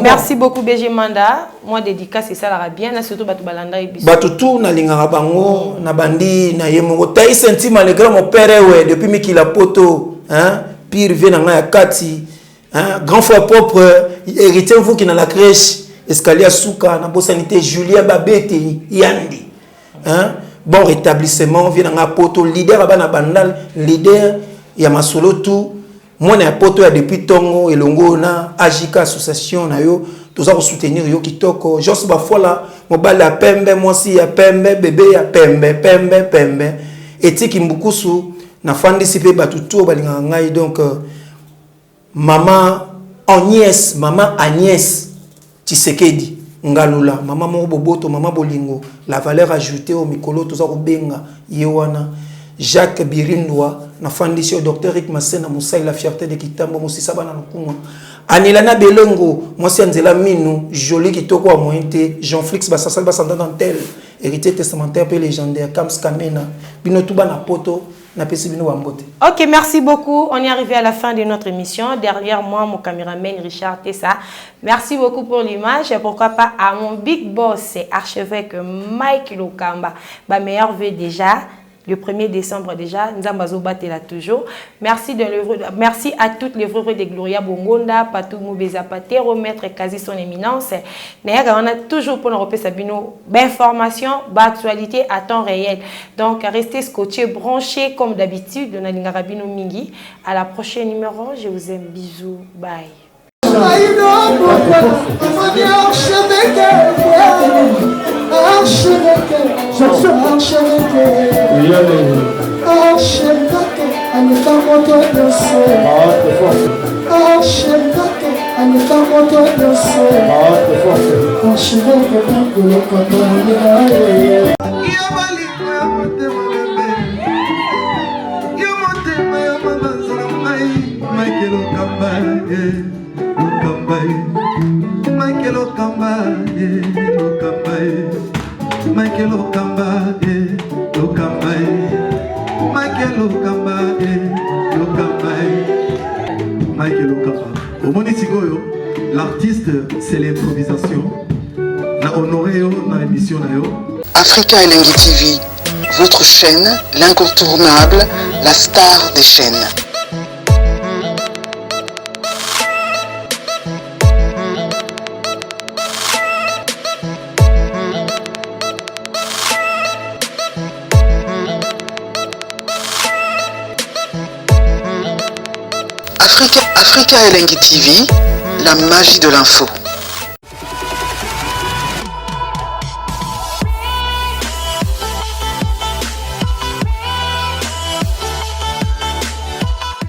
Merci beaucoup BG Manda. Moi dédicace c'est ça la bien surtout batu balanda et biso. Batu tout na lingaka bango na bandi na yemo taï sentiment le grand mon père ouais depuis Mikila Poto hein pire vient na ya kati hein grand frère propre héritier vous qui dans la crèche escalier souka na bosanité Julien Babete Yandi hein bon rétablissement vient na Poto leader bana bandal leader ya masolo tout moi na poto ya depuis tongo elongo na Ajika association na yo toza ko soutenir yo kitoko Jos Bafola mobile ya pembe mwasi ya pembe bébé ya pembe etiki mbukusu na fandisi pe batuto balinga ngai donc maman Agnès Tshisekedi ngalula maman mo boboto maman bolingo la valeur ajoutée au mikolo toza ko benga yewana Jacques Birindwa na fandisi au docteur Rick Masena Moussa la fierté de Kitambo Moussa bana nkumwa Anilana Belongo mwasi Nzela Minu joli kitoko mointe Jean-Flix Basasal basanda dans tel héritier testamentaire peu légendaire Kams Kamena bino tuba na poto na pesi bino wambote. OK, merci beaucoup. On est arrivé à la fin de notre émission. Derrière moi mon caméraman Richard Tessa. Merci beaucoup pour l'image et pourquoi pas à mon big boss c'est archevêque Mike Lokamba. Ba meilleur vœu déjà le 1er décembre déjà, Nzambazo Batela toujours. Merci à toutes les œuvres de Gloria Bongonda, Patou Moubeza Patero, Maître Kazi son éminence. On a toujours pour nous repérer Sabino, d'informations, d'actualité à temps réel. Donc restez scotchés, branchés comme d'habitude. On a l'Ingarabino Mingi. À la prochaine numéro, je vous aime, bisous, bye. L'artiste, c'est l'improvisation. Na honoré na émission na yo. Africa Elengi TV, votre chaîne, l'incontournable, la star des chaînes. Africa Elengi TV, la magie de l'info.